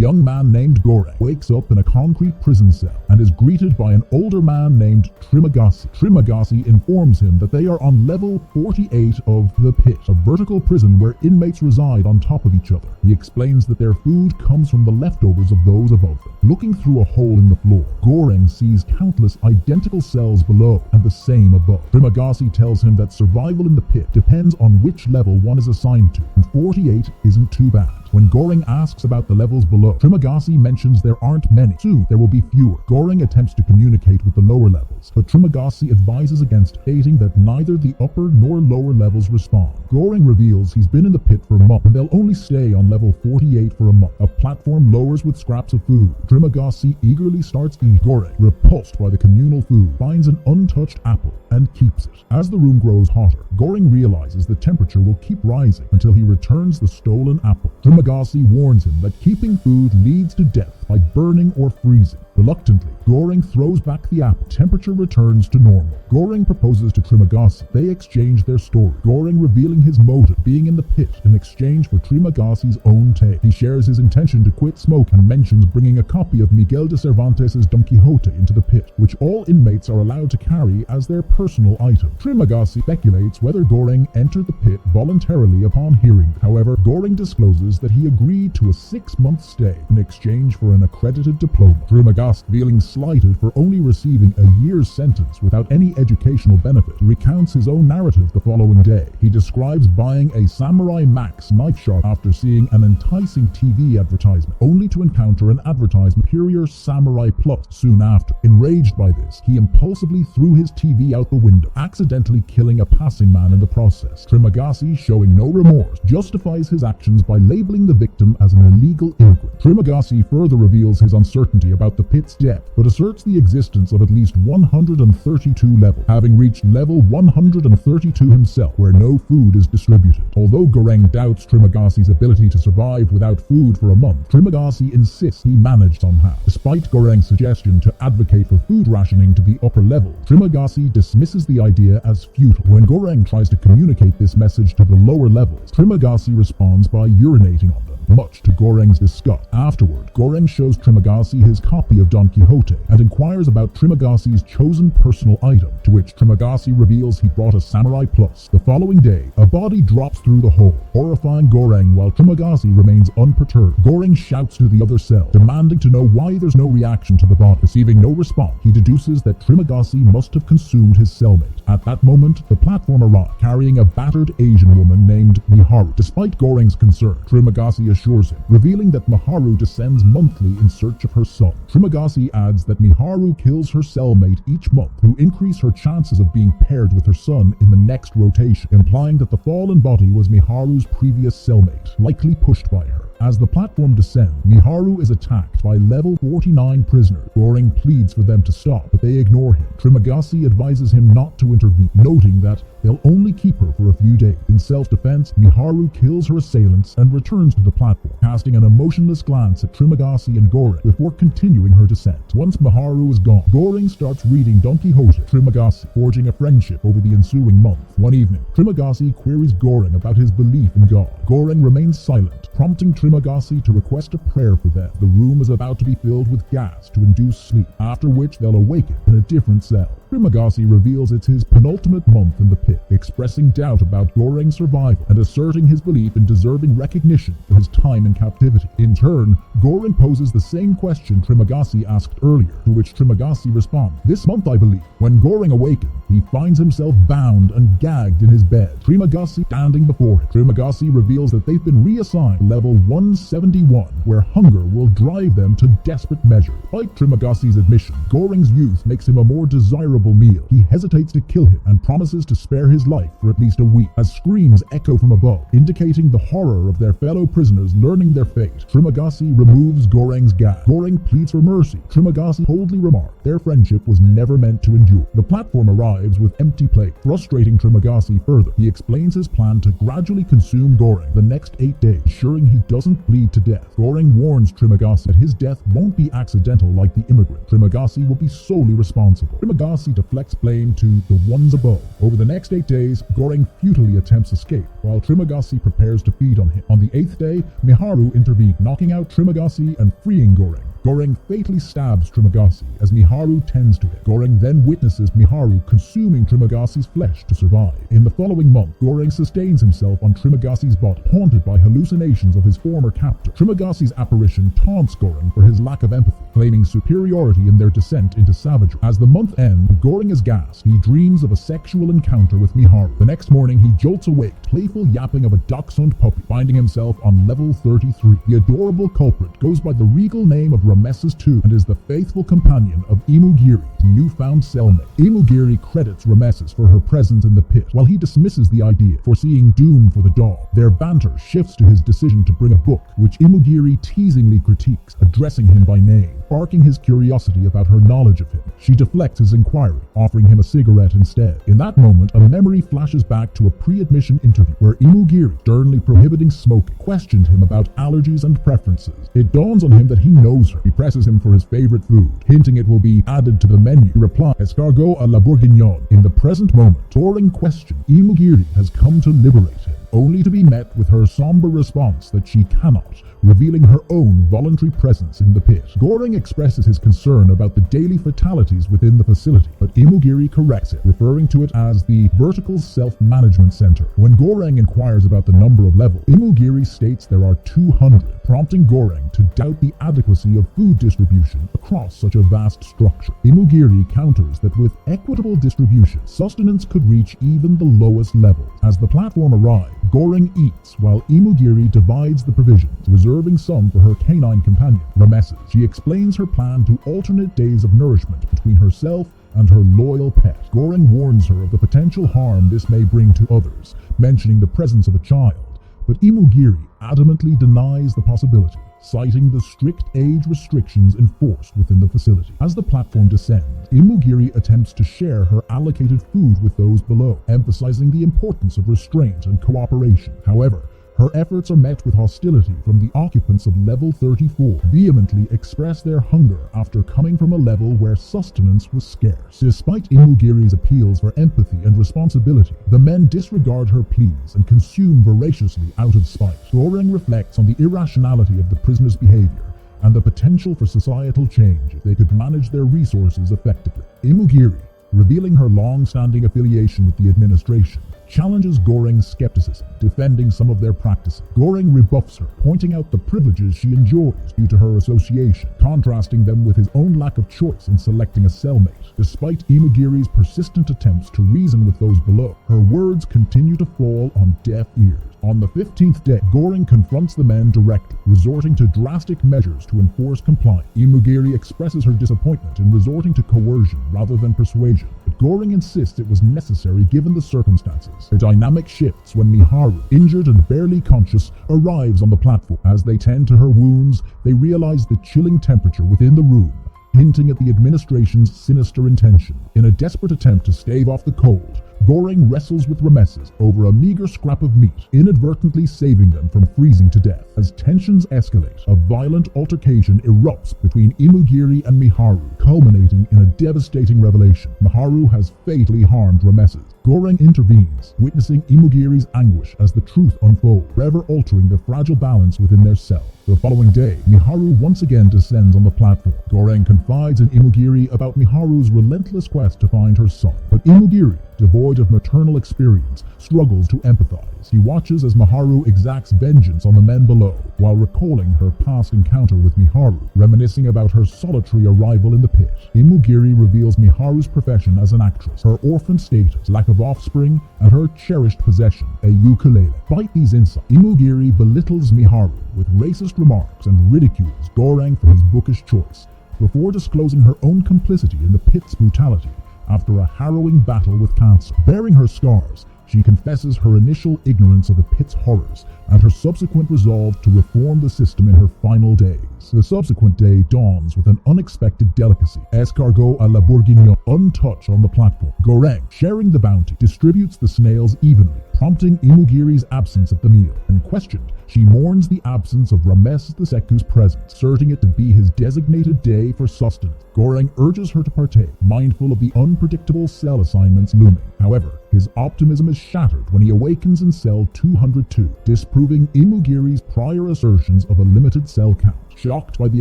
young man named Goreng wakes up in a concrete prison cell and is greeted by an older man named Trimagasi. Trimagasi informs him that they are on level 48 of the Pit, a vertical prison where inmates reside on top of each other. He explains that their food comes from the leftovers of those above them. Looking through a hole in the floor, Goreng sees countless identical cells below and the same above. Trimagasi tells him that survival in the pit depends on which level one is assigned to, and 48 isn't too bad. When Goreng asks about the levels below, Trimagasi mentions there aren't many. Soon there will be fewer. Goreng attempts to communicate with the lower levels, but Trimagasi advises against, stating that neither the upper nor lower levels respond. Goreng reveals he's been in the pit for a month and they'll only stay on level 48 for a month. A platform lowers with scraps of food. Trimagasi eagerly starts eating. Goreng, repulsed by the communal food, finds an untouched apple and keeps it. As the room grows hotter, Goreng realizes the temperature will keep rising until he returns the stolen apple. Trimagasi warns him that keeping food leads to death by burning or freezing. Reluctantly, Goreng throws back the apple. Temperature returns to normal. Goreng proposes to Trimagasi. They exchange their story, Goreng revealing his motive, being in the pit in exchange for Trimagasi's own tale. He shares his intention to quit smoke and mentions bringing a copy of Miguel de Cervantes' Don Quixote into the pit, which all inmates are allowed to carry as their personal item. Trimagasi speculates whether Goreng entered the pit voluntarily upon hearing. However, Goreng discloses that he agreed to a 6-month stay in exchange for an accredited diploma. Trimagasi, feeling slighted for only receiving a year's sentence without any educational benefit, recounts his own narrative the following day. He describes buying a Samurai Max knife sharp after seeing an enticing TV advertisement, only to encounter an advertisement Superior Samurai Plus soon after. Enraged by this, he impulsively threw his TV out the window, accidentally killing a passing man in the process. Trimagasi, showing no remorse, justifies his actions by labeling the victim as an illegal immigrant. Trimagasi further reveals his uncertainty about the pit's depth, but asserts the existence of at least 132 levels, having reached level 132 himself, where no food is distributed. Although Goreng doubts Trimagasi's ability to survive without food for a month, Trimagasi insists he managed somehow. Despite Goreng's suggestion to advocate for food rationing to the upper level, Trimagasi dismisses the idea as futile. When Goreng tries to communicate this message to the lower levels, Trimagasi responds by urinating on them, much to Goreng's disgust. Afterward, Goreng shows Trimagasi his copy of Don Quixote and inquires about Trimagasi's chosen personal item, to which Trimagasi reveals he brought a Samurai Plus. The following day, a body drops through the hole, horrifying Goreng while Trimagasi remains unperturbed. Goreng shouts to the other cell, demanding to know why there's no reaction to the body. Receiving no response, he deduces that Trimagasi must have consumed his cellmate. At that moment, the platform arrives, carrying a battered Asian woman named Miharu. Despite Goreng's concern, Trimagasi assures him, revealing that Miharu descends monthly in search of her son. Trimagasi adds that Miharu kills her cellmate each month to increase her chances of being paired with her son in the next rotation, implying that the fallen body was Miharu's previous cellmate, likely pushed by her. As the platform descends, Miharu is attacked by level 49 prisoners. Goreng pleads for them to stop, but they ignore him. Trimagasi advises him not to intervene, noting that they'll only keep her for a few days. In self-defense, Miharu kills her assailants and returns to the platform, casting an emotionless glance at Trimagasi and Goreng before continuing her descent. Once Miharu is gone, Goreng starts reading Don Quixote to Trimagasi, forging a friendship over the ensuing month. One evening, Trimagasi queries Goreng about his belief in God. Goreng remains silent, prompting Trimagasi to request a prayer for them. The room is about to be filled with gas to induce sleep, after which they'll awaken in a different cell. Trimagasi reveals it's his penultimate month in the pit, expressing doubt about Goreng's survival and asserting his belief in deserving recognition for his time in captivity. In turn, Goreng poses the same question Trimagasi asked earlier, to which Trimagasi responds, "This month, I believe." When Goreng awakens, he finds himself bound and gagged in his bed, Trimagasi standing before him. Trimagasi reveals that they've been reassigned to level 171, where hunger will drive them to desperate measures. Despite Trimagasi's admission, Goreng's youth makes him a more desirable meal. He hesitates to kill him and promises to spare his life for at least a week. As screams echo from above, indicating the horror of their fellow prisoners learning their fate, Trimagasi removes Goreng's gag. Goreng pleads for mercy. Trimagasi coldly remarks their friendship was never meant to endure. The platform arrives with empty plates, frustrating Trimagasi further. He explains his plan to gradually consume Goreng the next 8 days, ensuring he doesn't bleed to death. Goreng warns Trimagasi that his death won't be accidental like the immigrant. Trimagasi will be solely responsible. Trimagasi Trimagasi deflects blame to the ones above. Over the next 8 days, Goring futilely attempts escape, while Trimagasi prepares to feed on him. On the 8th day, Miharu intervenes, knocking out Trimagasi and freeing Goring. Goring fatally stabs Trimagasi as Miharu tends to him. Goring then witnesses Miharu consuming Trimagasi's flesh to survive. In the following month, Goring sustains himself on Trimagasi's body, haunted by hallucinations of his former captor. Trimagasi's apparition taunts Goring for his lack of empathy, claiming superiority in their descent into savagery. As the month ends, Goring is gassed. He dreams of a sexual encounter with Miharu. The next morning, he jolts awake, playful yapping of a dachshund puppy, finding himself on level 33. The adorable culprit goes by the regal name of Rameses II and is the faithful companion of Imugiri's newfound cellmate. Imugiri credits Rameses for her presence in the pit, while he dismisses the idea, foreseeing doom for the dog. Their banter shifts to his decision to bring a book, which Imugiri teasingly critiques, addressing him by name, sparking his curiosity about her knowledge of him. She deflects his inquiry, offering him a cigarette instead. In that moment, a memory flashes back to a pre-admission interview where Imugiri, sternly prohibiting smoking, questioned him about allergies and preferences. It dawns on him that he knows her. He presses him for his favorite food, hinting it will be added to the menu. He replies, escargot à la bourguignonne. In the present moment, Goring question, Imugiri has come to liberate him, only to be met with her somber response that she cannot, revealing her own voluntary presence in the pit. Goring expresses his concern about the daily fatalities within the facility, but Imugiri corrects it, referring to it as the Vertical Self-Management Center. When Goring inquires about the number of levels, Imugiri states there are 200, prompting Goring to doubt the adequacy of food distribution across such a vast structure. Imugiri counters that with equitable distribution, sustenance could reach even the lowest levels. As the platform arrives, Goring eats while Imugiri divides the provisions, reserving some for her canine companion, Rameses. She explains her plan to alternate days of nourishment between herself and her loyal pet. Goring warns her of the potential harm this may bring to others, mentioning the presence of a child, but Imugiri adamantly denies the possibility, citing the strict age restrictions enforced within the facility. As the platform descends, Imugiri attempts to share her allocated food with those below, emphasizing the importance of restraint and cooperation. However, her efforts are met with hostility from the occupants of level 34, vehemently express their hunger after coming from a level where sustenance was scarce. Despite Imugiri's appeals for empathy and responsibility, the men disregard her pleas and consume voraciously out of spite. Goring reflects on the irrationality of the prisoners' behavior and the potential for societal change if they could manage their resources effectively. Imugiri, revealing her long-standing affiliation with the administration, challenges Goring's skepticism, defending some of their practices. Goring rebuffs her, pointing out the privileges she enjoys due to her association, contrasting them with his own lack of choice in selecting a cellmate. Despite Imugiri's persistent attempts to reason with those below, her words continue to fall on deaf ears. On the 15th day, Goring confronts the men directly, resorting to drastic measures to enforce compliance. Imugiri expresses her disappointment in resorting to coercion rather than persuasion, but Goring insists it was necessary given the circumstances. Her dynamic shifts when Miharu, injured and barely conscious, arrives on the platform. As they tend to her wounds, they realize the chilling temperature within the room, hinting at the administration's sinister intention. In a desperate attempt to stave off the cold, Goring wrestles with Rameses over a meager scrap of meat, inadvertently saving them from freezing to death. As tensions escalate, a violent altercation erupts between Imugiri and Miharu, culminating in a devastating revelation. Miharu has fatally harmed Rameses. Goring intervenes, witnessing Imugiri's anguish as the truth unfolds, forever altering the fragile balance within their cell. The following day, Miharu once again descends on the platform. Goring confides in Imugiri about Miharu's relentless quest to find her son, but Imugiri, devoid of maternal experience, struggles to empathize. He watches as Miharu exacts vengeance on the men below, while recalling her past encounter with Miharu, reminiscing about her solitary arrival in the pit. Imugiri reveals Miharu's profession as an actress, her orphan status, lack of offspring, and her cherished possession, a ukulele. Despite these insights, Imugiri belittles Miharu with racist remarks and ridicules Goring for his bookish choice, before disclosing her own complicity in the pit's brutality after a harrowing battle with cancer. Bearing her scars, she confesses her initial ignorance of the pit's horrors and her subsequent resolve to reform the system in her final days. rise. The subsequent day dawns with an unexpected delicacy. Escargot à la bourguignon, untouched on the platform. Goreng, sharing the bounty, distributes the snails evenly, prompting Imugiri's absence at the meal. When questioned, she mourns the absence of Rames the Seku's presence, asserting it to be his designated day for sustenance. Goreng urges her to partake, mindful of the unpredictable cell assignments looming. However, his optimism is shattered when he awakens in cell 202, disproving Imugiri's prior assertions of a limited cell count. Shocked by the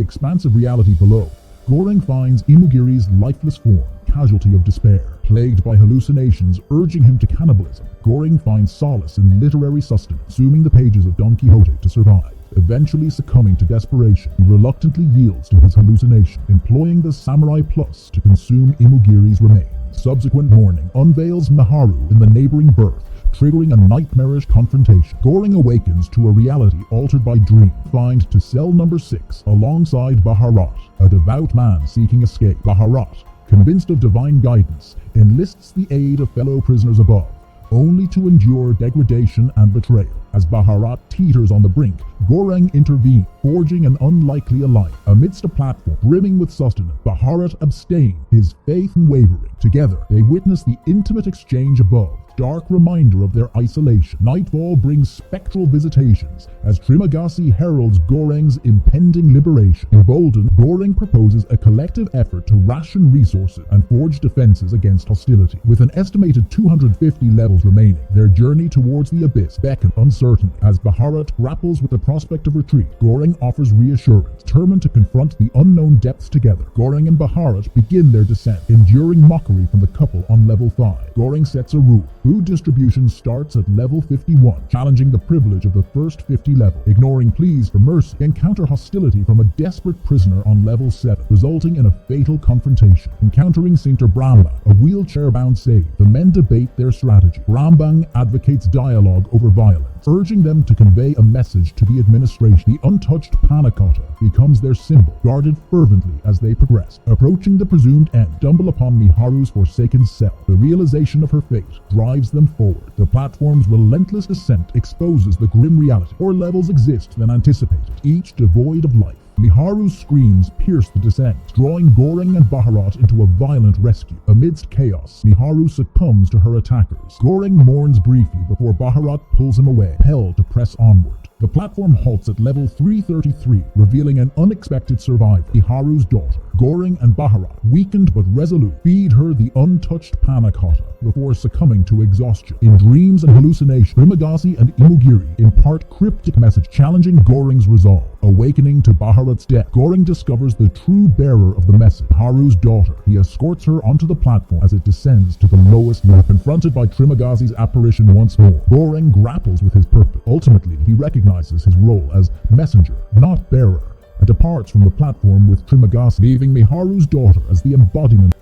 expansive reality below, Goreng finds Imugiri's lifeless form, casualty of despair. Plagued by hallucinations urging him to cannibalism, Goreng finds solace in literary sustenance, consuming the pages of Don Quixote to survive. Eventually succumbing to desperation, he reluctantly yields to his hallucination, employing the Samurai Plus to consume Imugiri's remains. Subsequent morning unveils Miharu in the neighboring berth, triggering a nightmarish confrontation. Goreng awakens to a reality altered by dream, confined to cell number 6 alongside Baharat, a devout man seeking escape. Baharat, convinced of divine guidance, enlists the aid of fellow prisoners above, only to endure degradation and betrayal. As Baharat teeters on the brink, Goreng intervenes, forging an unlikely alliance. Amidst a platform brimming with sustenance, Baharat abstains, his faith unwavering. Together, they witness the intimate exchange above, stark reminder of their isolation. Nightfall brings spectral visitations as Trimagasi heralds Goreng's impending liberation. Emboldened, Goreng proposes a collective effort to ration resources and forge defenses against hostility. With an estimated 250 levels remaining, their journey towards the abyss beckons uncertainly. As Baharat grapples with the prospect of retreat, Goreng offers reassurance, determined to confront the unknown depths together. Goreng and Baharat begin their descent, enduring mockery from the couple on level 5. Goreng sets a rule. Food distribution starts at level 51, challenging the privilege of the first 50 level. Ignoring pleas for mercy, they encounter hostility from a desperate prisoner on level 7, resulting in a fatal confrontation. Encountering Sainter Brambang, a wheelchair-bound sage, the men debate their strategy. Brambang advocates dialogue over violence, urging them to convey a message to the administration. The untouched panna cotta becomes their symbol, guarded fervently as they progress. Approaching the presumed end, stumble upon Miharu's forsaken cell. The realization of her fate drives them forward. The platform's relentless descent exposes the grim reality. More levels exist than anticipated, each devoid of life. Miharu's screams pierce the descent, drawing Goreng and Baharat into a violent rescue. Amidst chaos, Miharu succumbs to her attackers. Goreng mourns briefly before Baharat pulls him away, compelled to press onward. The platform halts at level 333, revealing an unexpected survivor, Miharu's daughter. Goreng and Baharat, weakened but resolute, feed her the untouched panna cotta before succumbing to exhaustion. In dreams and hallucinations, Trimagasi and Imugiri impart cryptic message challenging Goreng's resolve. Awakening to Baharat's death, Goreng discovers the true bearer of the message, Haru's daughter. He escorts her onto the platform as it descends to the lowest level. Confronted by Trimagasi's apparition once more, Goreng grapples with his purpose. Ultimately, he recognizes his role as messenger, not bearer, and departs from the platform with Trimagasi, leaving Miharu's daughter as the embodiment